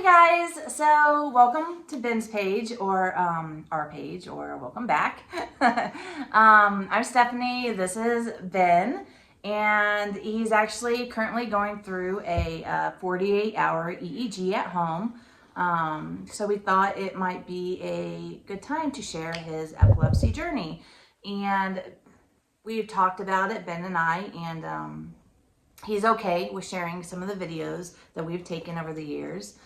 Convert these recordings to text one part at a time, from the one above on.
Hi guys, so welcome to Ben's page or our page, or welcome back. I'm Stephanie, this is Ben, and he's actually currently going through a 48-hour EEG at home. So we thought it might be a good time to share his epilepsy journey, and we've talked about it, Ben and I, and he's okay with sharing some of the videos that we've taken over the years.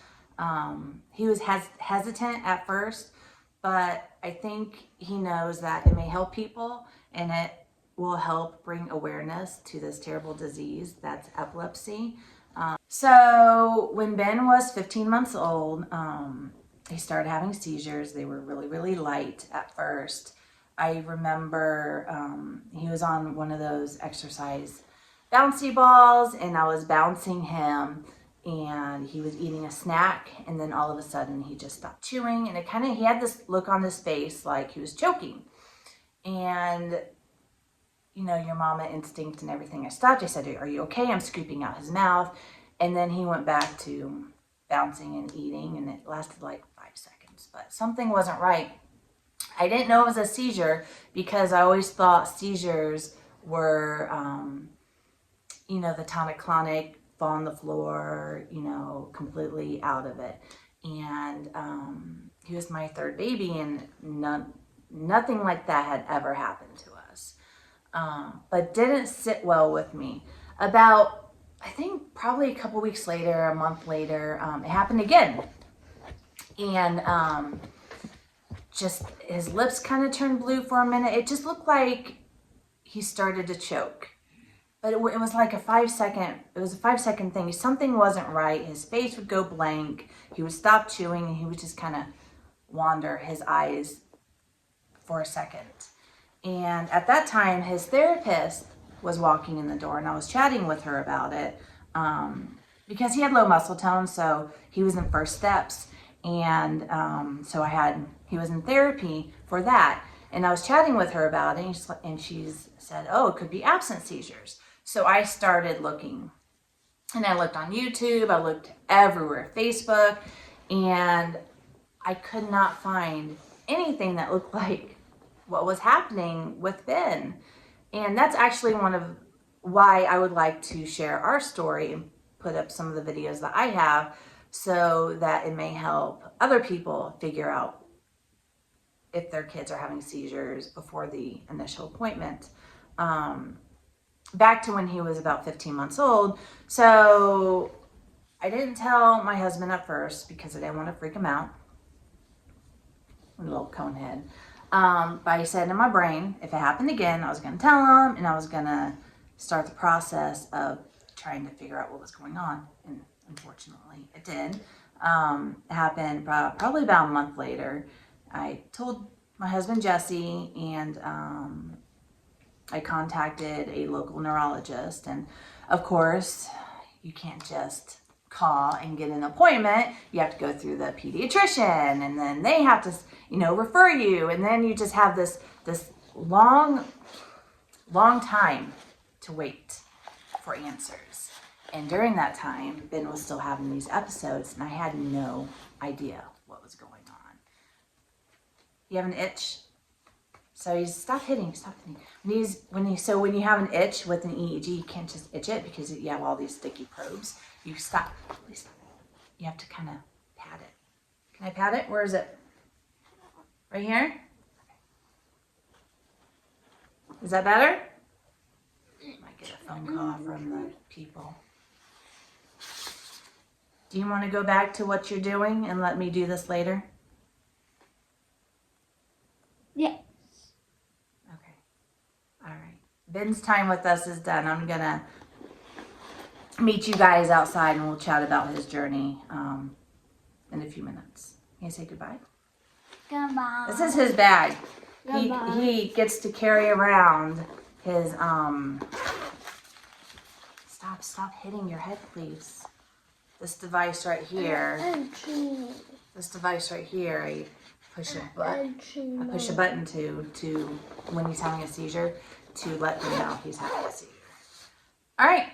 He was hesitant at first, but I think he knows that it may help people and it will help bring awareness to this terrible disease that's epilepsy. So when Ben was 15 months old, he started having seizures. They were really, really light at first. I remember he was on one of those exercise bouncy balls and I was bouncing him, and he was eating a snack, and then all of a sudden he just stopped chewing, and he had this look on his face like he was choking. And you know, your mama instinct and everything, I stopped. I said, "Are you okay?" I'm scooping out his mouth, and then he went back to bouncing and eating, and it lasted like 5 seconds, but something wasn't right. I didn't know it was a seizure because I always thought seizures were you know, the tonic-clonic, fall on the floor, you know, completely out of it. And he was my third baby, and nothing like that had ever happened to us. But didn't sit well with me. About, I think probably a couple weeks later, a month later, it happened again. And just his lips kind of turned blue for a minute. It just looked like he started to choke. But it was like a 5 second, it was a 5 second thing. Something wasn't right. His face would go blank. He would stop chewing and he would just kind of wander his eyes for a second. And at that time, his therapist was walking in the door, and I was chatting with her about it because he had low muscle tone, so he was in first steps. And so he was in therapy for that. And I was chatting with her about it, and she said, "Oh, it could be absence seizures." So I started looking, and I looked on YouTube, I looked everywhere, Facebook, and I could not find anything that looked like what was happening with Ben. And that's actually one of why I would like to share our story and put up some of the videos that I have, so that it may help other people figure out if their kids are having seizures before the initial appointment. Back to when he was about 15 months old. So I didn't tell my husband at first because I didn't want to freak him out. A little cone head. But I said in my brain, if it happened again, I was going to tell him, and I was going to start the process of trying to figure out what was going on. And unfortunately, it did. It happened probably about a month later. I told my husband, Jesse, and I contacted a local neurologist. And of course, you can't just call and get an appointment. You have to go through the pediatrician, and then they have to, you know, refer you. And then you just have this long time to wait for answers. And during that time, Ben was still having these episodes, and I had no idea what was going on. You have an itch? So you stop hitting. When you have an itch with an EEG, you can't just itch it because you have all these sticky probes. You stop. Please stop. You have to kind of pat it. Can I pat it? Where is it? Right here? Is that better? I might get a phone call from the people. Do you want to go back to what you're doing and let me do this later? Yeah. Okay. All right. Ben's time with us is done. I'm going to meet you guys outside, and we'll chat about his journey in a few minutes. Can you say goodbye? Goodbye. This is his bag. Goodbye. He gets to carry around his Stop hitting your head, please. This device right here. This device right here. I push a button to when he's having a seizure, to let him know he's having a seizure. All right.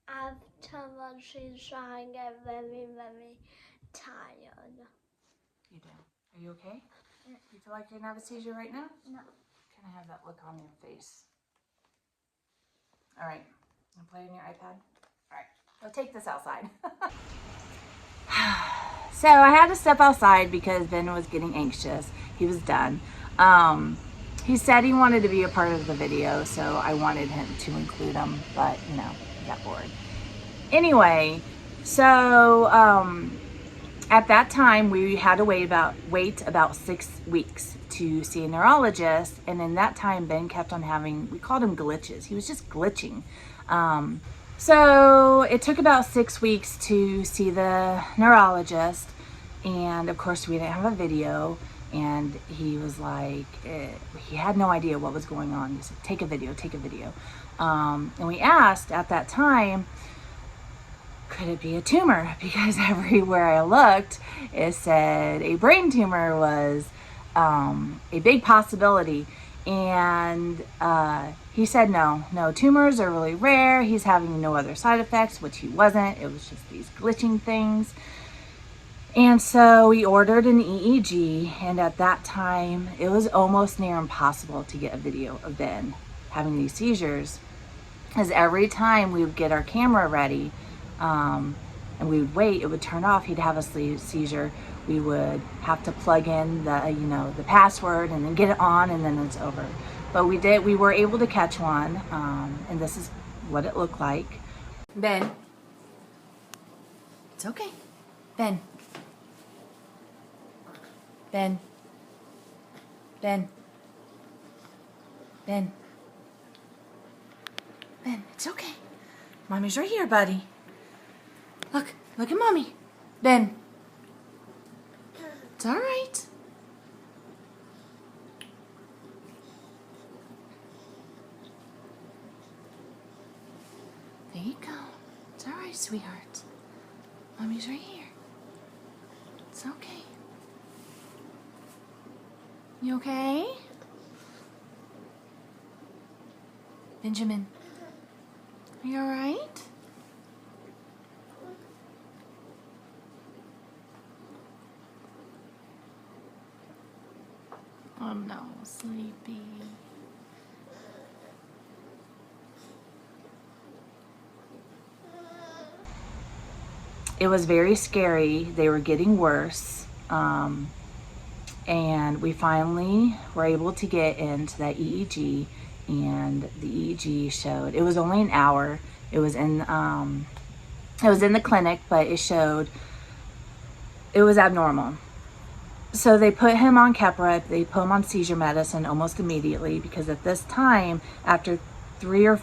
After too much seizure, I get very, very tired. You do. Are you okay? You feel like you're gonna have a seizure right now? No. Can I have that look on your face? All right. I'll play on your iPad. All right. Go take this outside. So I had to step outside because Ben was getting anxious. He was done. He said he wanted to be a part of the video, so I wanted him to include him, but you know, he got bored. Anyway, so at that time we had to wait about 6 weeks to see a neurologist, and in that time Ben kept on having, we called him glitches. He was just glitching. So it took about 6 weeks to see the neurologist, and of course we didn't have a video, and he was like, he had no idea what was going on. He said, take a video. And we asked at that time, could it be a tumor? Because everywhere I looked, it said a brain tumor was a big possibility. And he said no, tumors are really rare. He's having no other side effects, which he wasn't. It was just these glitching things. And so we ordered an EEG, and at that time, it was almost near impossible to get a video of Ben having these seizures. Because every time we would get our camera ready, and we would wait, it would turn off, he'd have a seizure. We would have to plug in the, the password and then get it on, and then it's over. But we were able to catch one, and this is what it looked like. Ben. It's okay. Ben. Ben. Ben. Ben. Ben, it's okay. Mommy's right here, buddy. Look at Mommy. Ben. It's all right. There you go. It's all right, sweetheart. Mommy's right here. It's okay. You okay? Benjamin, are you all right? Oh no, sleepy. It was very scary. They were getting worse. And we finally were able to get into that EEG, and the EEG showed, it was only an hour. It was in the clinic, but it showed it was abnormal. So they put him on Keppra, they put him on seizure medicine almost immediately, because at this time, after three or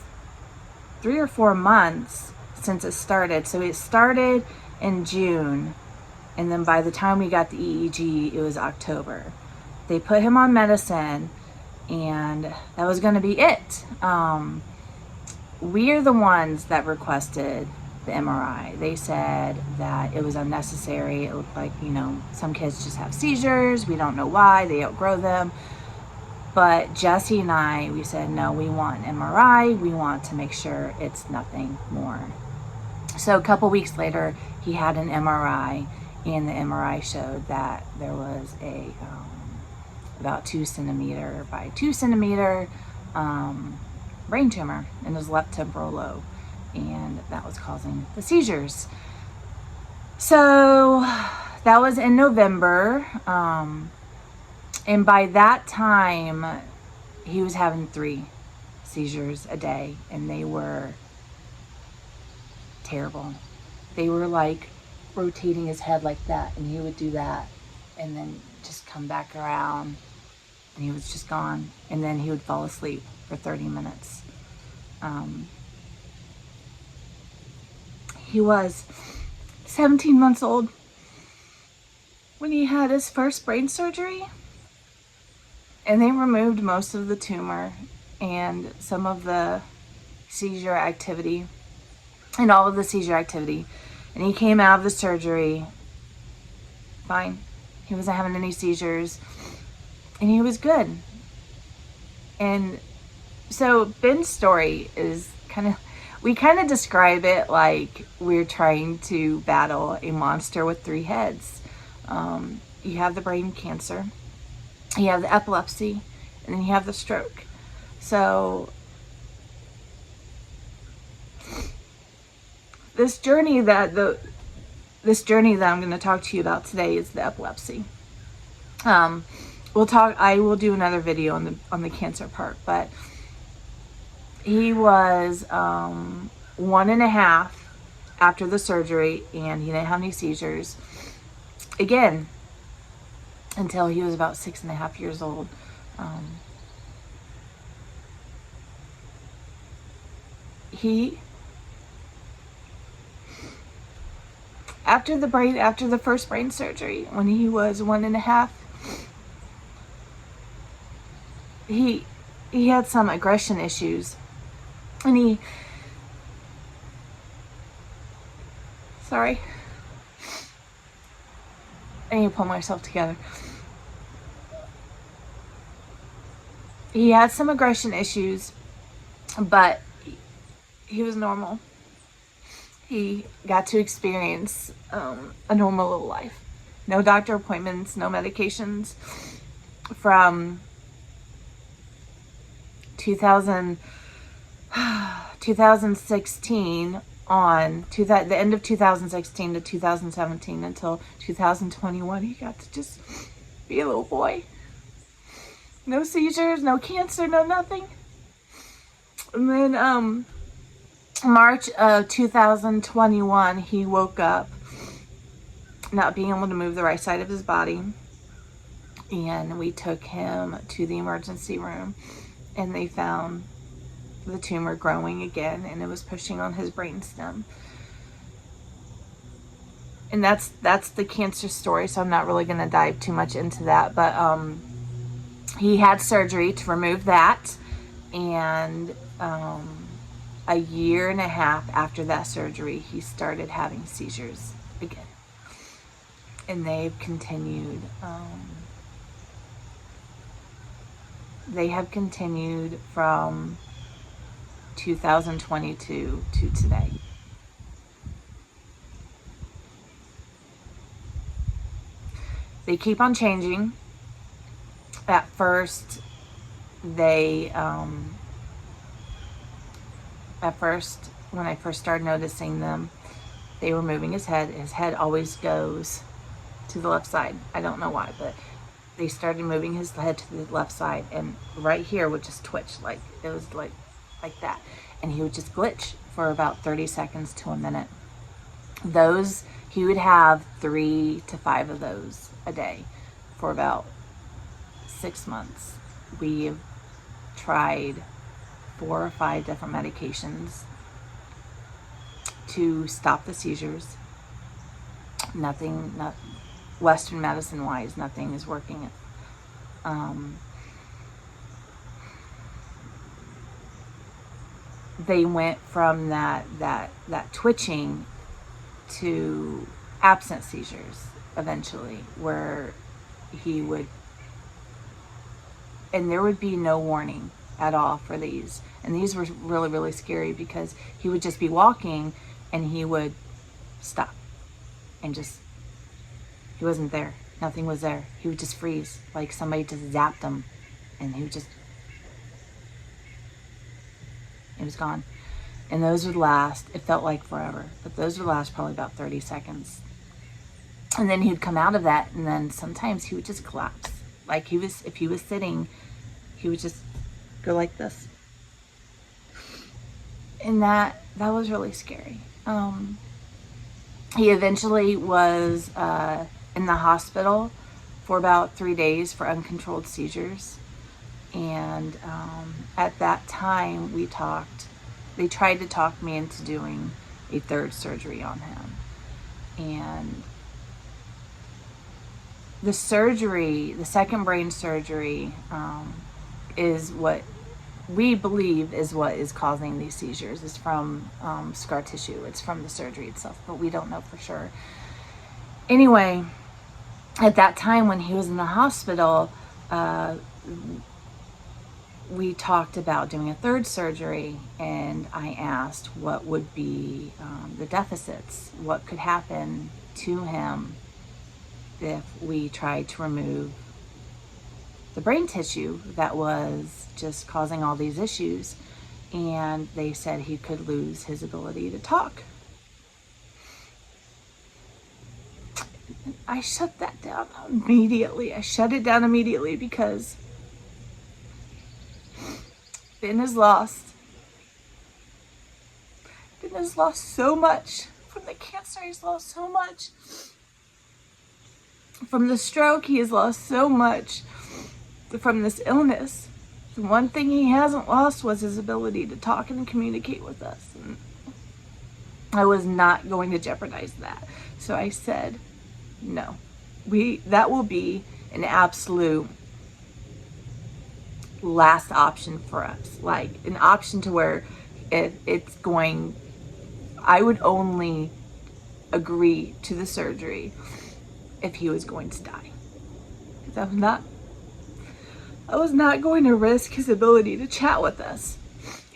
4 months since it started, so it started in June, and then by the time we got the EEG, it was October. They put him on medicine, and that was going to be it. We are the ones that requested the MRI. They said that it was unnecessary. It looked like, some kids just have seizures. We don't know why. They outgrow them. But Jesse and I, we said, no, we want an MRI. We want to make sure it's nothing more. So a couple weeks later, he had an MRI, and the MRI showed that there was a about 2 centimeter by 2 centimeter brain tumor in his left temporal lobe, and that was causing the seizures. So that was in November, and by that time he was having 3 seizures a day, and they were terrible. They were like rotating his head like that, and he would do that and then just come back around, and he was just gone, and then he would fall asleep for 30 minutes. He was 17 months old when he had his first brain surgery, and they removed most of the tumor and some of the seizure activity, and all of the seizure activity, and he came out of the surgery fine. He wasn't having any seizures, and he was good. And so Ben's story is kind of, We kind of describe it like we're trying to battle a monster with three heads. You have the brain cancer, you have the epilepsy, and then you have the stroke. So this journey that I'm going to talk to you about today is the epilepsy. I will do another video on the cancer part, but he was 1.5 after the surgery, and he didn't have any seizures again until he was about 6.5 years old. After the first brain surgery, when he was 1.5, he had some aggression issues, and sorry, I need to pull myself together. He had some aggression issues, but he was normal. He got to experience a normal little life. No doctor appointments, no medications. From 2016 on, the end of 2016 to 2017 until 2021, he got to just be a little boy. No seizures, no cancer, no nothing. And then March of 2021, he woke up not being able to move the right side of his body, and we took him to the emergency room, and they found the tumor growing again, and it was pushing on his brainstem. And that's the cancer story, so I'm not really going to dive too much into that, but he had surgery to remove that, and 1.5 years after that surgery, he started having seizures again. And they've continued. They have continued from 2022 to today. They keep on changing. At first, when I first started noticing them, they were moving his head. His head always goes to the left side. I don't know why, but they started moving his head to the left side, and right here would just twitch, like it was like that, and he would just glitch for about 30 seconds to a minute. He would have 3 to 5 of those a day for about 6 months. We've tried 4 or 5 different medications to stop the seizures. Nothing, Western medicine wise, nothing is working. They went from that twitching to absent seizures eventually, where he would, and there would be no warning at all for these. And these were really, really scary, because he would just be walking and he would stop and just, he wasn't there. Nothing was there. He would just freeze, like somebody just zapped him, and he was gone. And those would last, it felt like forever, but those would last probably about 30 seconds. And then he'd come out of that, and then sometimes he would just collapse. Like if he was sitting, he would just go like this. And that was really scary. He eventually was in the hospital for about 3 days for uncontrolled seizures. And at that time we talked. They tried to talk me into doing a 3rd surgery on him. And the surgery, the 2nd brain surgery, is what we believe is what is causing these seizures. It's from scar tissue. It's from the surgery itself, but we don't know for sure. Anyway, at that time when he was in the hospital, we talked about doing a third surgery, and I asked what would be the deficits, what could happen to him if we tried to remove the brain tissue that was just causing all these issues. And they said he could lose his ability to talk. I shut that down immediately. I shut it down immediately because Ben has lost so much from the cancer. He's lost so much from the stroke. He has lost so much from this illness. The one thing he hasn't lost was his ability to talk and communicate with us. And I was not going to jeopardize that. So I said, no, that will be an absolute last option for us. Like an option to where I would only agree to the surgery if he was going to die. Because I was not going to risk his ability to chat with us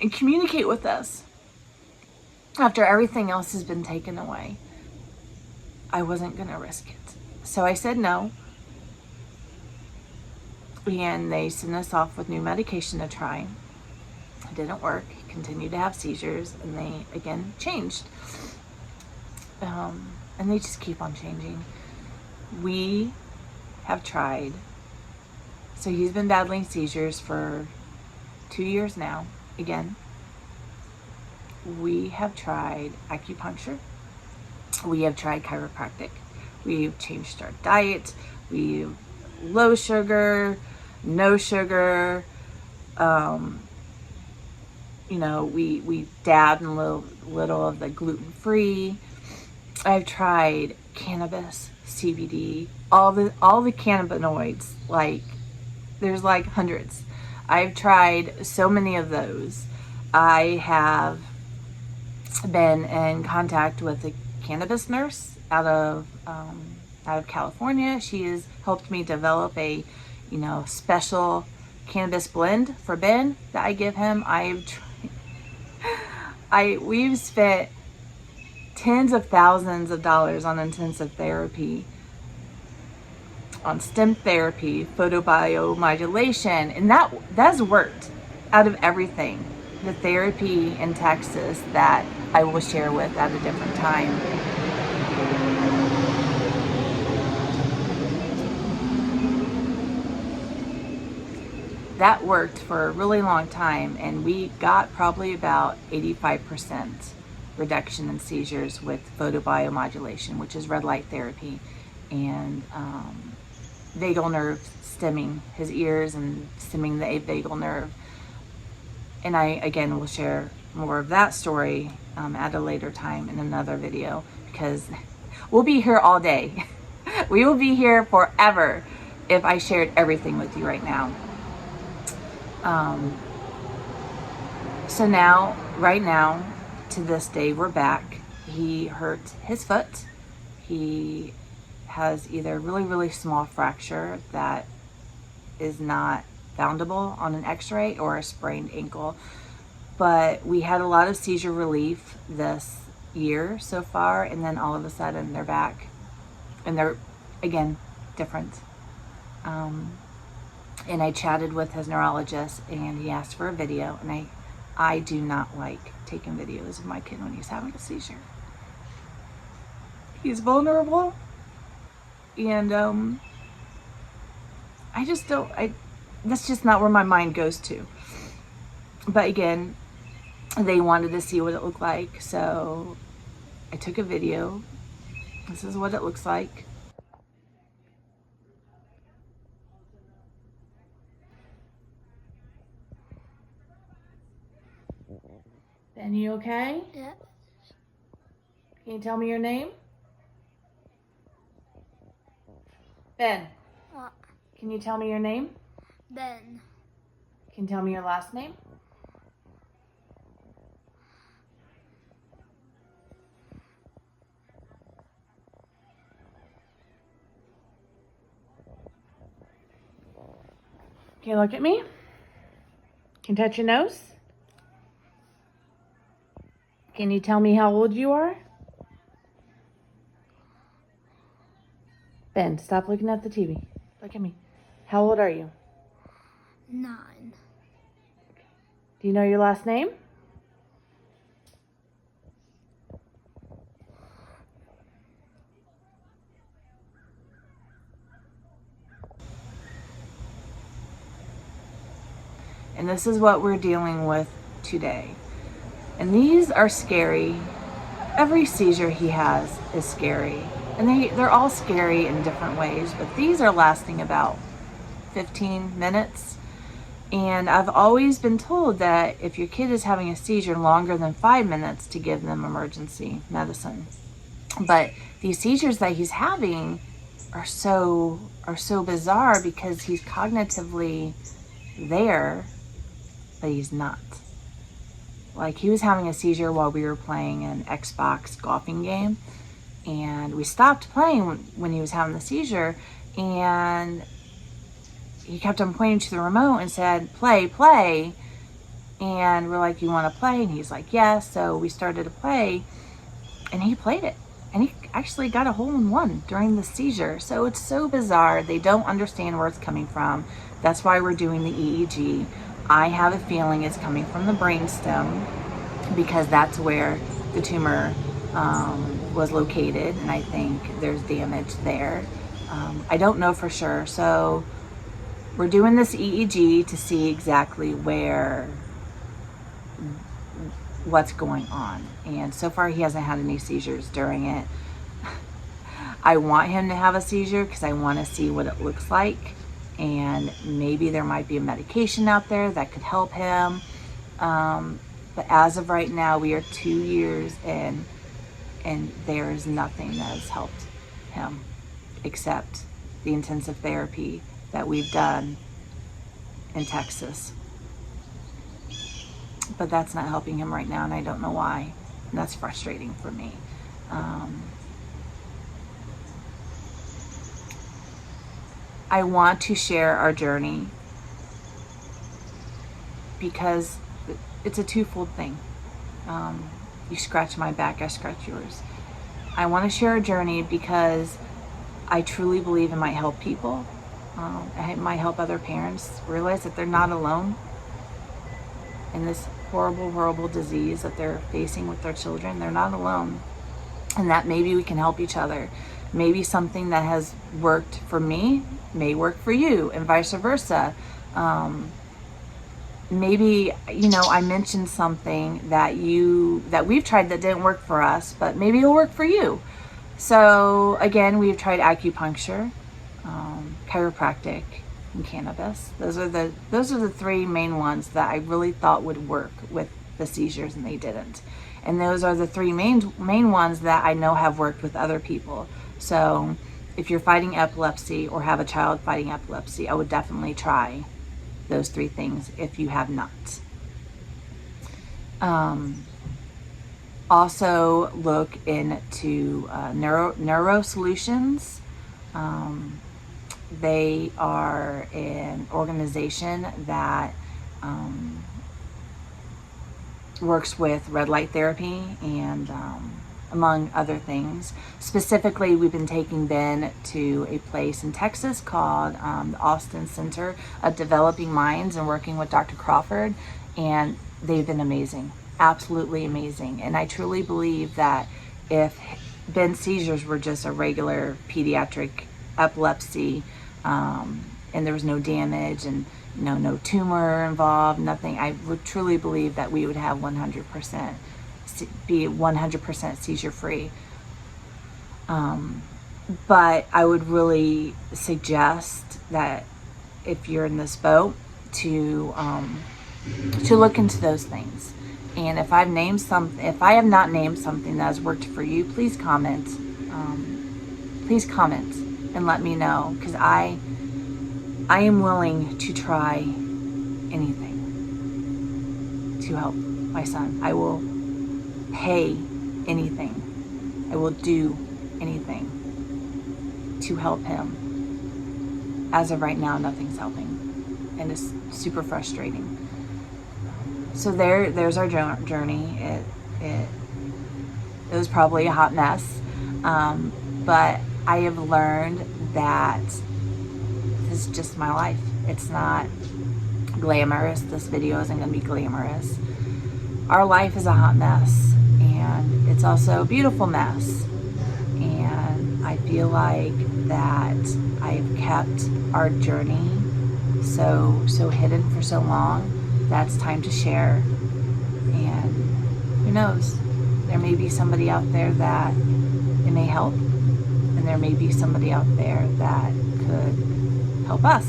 and communicate with us after everything else has been taken away. I wasn't going to risk it. So I said no. And they sent us off with new medication to try. It didn't work. He continued to have seizures, and they again changed. And they just keep on changing. We have tried. So he's been battling seizures for 2 years now. Again, we have tried acupuncture. We have tried chiropractic. We've changed our diet. We've low sugar, no sugar. We dabbed in a little of the gluten-free. I've tried cannabis, CBD, all the cannabinoids. Like, there's like hundreds. I've tried so many of those. I have been in contact with a cannabis nurse out of California. She has helped me develop a special cannabis blend for Ben that I give him. We've spent tens of thousands of dollars on intensive therapy, on stem therapy, photobiomodulation, and that's worked out of everything. The therapy in Texas that I will share with at a different time. That worked for a really long time, and we got probably about 85% reduction in seizures with photobiomodulation, which is red light therapy, and vagal nerve stemming his ears and stemming the vagal nerve. And I, again, will share more of that story at a later time in another video, because we'll be here all day. We will be here forever if I shared everything with you right now. So now, right now, to this day, we're back. He hurt his foot. He has either a really, really small fracture that is not foundable on an x-ray, or a sprained ankle. But we had a lot of seizure relief this year so far, and then all of a sudden they're back, and they're again different. And I chatted with his neurologist, and he asked for a video, and I do not like taking videos of my kid when he's having a seizure. He's vulnerable, and I just don't, that's just not where my mind goes to. But again, they wanted to see what it looked like, so I took a video. This is what it looks like. Ben, you okay? Yep. Can you tell me your name? Ben, What? can you tell me your name? Ben. Can you tell me your last name? Can you look at me? Can you touch your nose? Can you tell me how old you are? Ben, stop looking at the TV. Look at me. How old are you? 9. Do you know your last name? And this is what we're dealing with today. And these are scary. Every seizure he has is scary. And they're all scary in different ways, but these are lasting about 15 minutes. And I've always been told that if your kid is having a seizure longer than 5 minutes, to give them emergency medicine. But these seizures that he's having are so bizarre because he's cognitively there, but he's not. Like, he was having a seizure while we were playing an Xbox golfing game, and we stopped playing when he was having the seizure, and he kept on pointing to the remote and said, play, play. And we're like, you want to play? And he's like, yes. So we started to play, and he played it. And he actually got a hole-in-one during the seizure. So it's so bizarre. They don't understand where it's coming from. That's why we're doing the EEG. I have a feeling it's coming from the brainstem because that's where the tumor was located. And I think there's damage there. I don't know for sure. So we're doing this EEG to see exactly what's going on. And so far he hasn't had any seizures during it. I want him to have a seizure because I want to see what it looks like. And maybe there might be a medication out there that could help him. But as of right now, we are 2 years in, and there is nothing that has helped him except the intensive therapy that we've done in Texas. But that's not helping him right now, and I don't know why. And that's frustrating for me. I want to share our journey because it's a twofold thing. You scratch my back, I scratch yours. I want to share our journey because I truly believe it might help people. It might help other parents realize that they're not alone in this horrible, horrible disease that they're facing with their children. They're not alone. And that maybe we can help each other. Maybe something that has worked for me may work for you, and vice versa. Maybe, I mentioned something that we've tried that didn't work for us, but maybe it'll work for you. So again, we've tried acupuncture, chiropractic, and cannabis. Those are the 3 main ones that I really thought would work with the seizures, and they didn't. And those are the 3 main ones that I know have worked with other people. So if you're fighting epilepsy or have a child fighting epilepsy, I would definitely try those 3 things if you have not. Also look into Neuro Solutions. They are an organization that works with red light therapy and among other things. Specifically, we've been taking Ben to a place in Texas called the Austin Center of Developing Minds and working with Dr. Crawford, and they've been amazing, absolutely amazing. And I truly believe that if Ben's seizures were just a regular pediatric epilepsy and there was no damage and no tumor involved, nothing, I would truly believe that we would have 100% be 100% seizure free. But I would really suggest that if you're in this boat to look into those things. And if I have not named something that has worked for you, please comment. Please comment and let me know, because I am willing to try anything to help my son. I will pay anything. I will do anything to help him. As of right now, nothing's helping, and it's super frustrating. So there's our journey. It was probably a hot mess, but I have learned that this is just my life. It's not glamorous. This video isn't going to be glamorous. Our life is a hot mess, and it's also a beautiful mess. And I feel like that I've kept our journey so hidden for so long. That's time to share. And who knows? There may be somebody out there that it may help, and there may be somebody out there that could help us.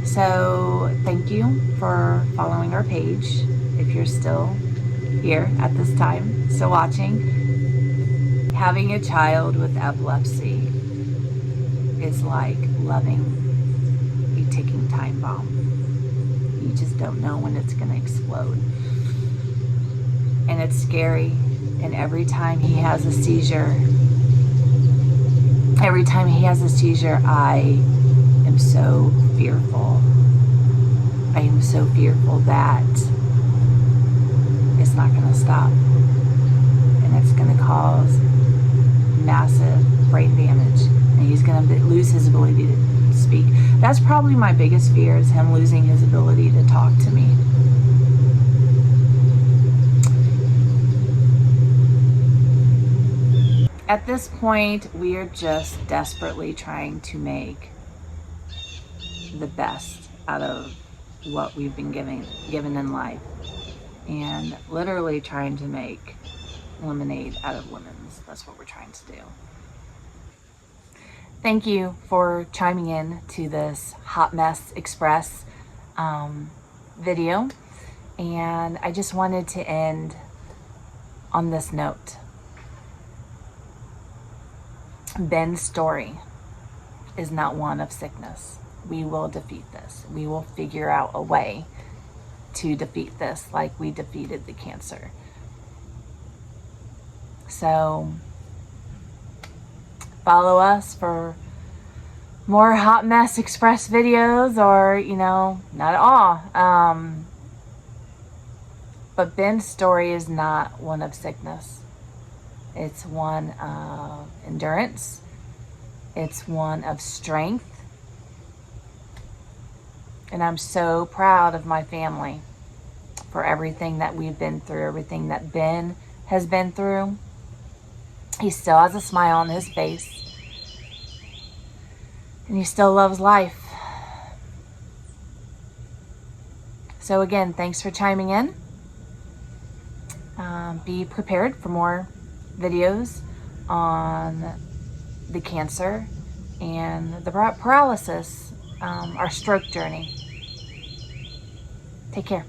So thank you for following our page. If you're still here at this time, still watching, having a child with epilepsy is like loving a ticking time bomb. You just don't know when it's going to explode. And it's scary. And every time he has a seizure, I am so fearful. I am so fearful that it's not going to stop. And it's going to cause massive brain damage. And he's going to lose his ability to speak. That's probably my biggest fear, is him losing his ability to talk to me. At this point, we are just desperately trying to make the best out of what we've been given in life, and literally trying to make lemonade out of lemons. That's what we're trying to do. Thank you for chiming in to this Hot Mess Express video, and I just wanted to end on this note. Ben's story is not one of sickness. We will defeat this. We will figure out a way to defeat this, like we defeated the cancer. So follow us for more Hot Mess Express videos, or, not at all. But Ben's story is not one of sickness. It's one of endurance. It's one of strength. And I'm so proud of my family for everything that we've been through, everything that Ben has been through. He still has a smile on his face. And he still loves life. So again, thanks for chiming in. Be prepared for more videos on the cancer and the paralysis, our stroke journey. Take care.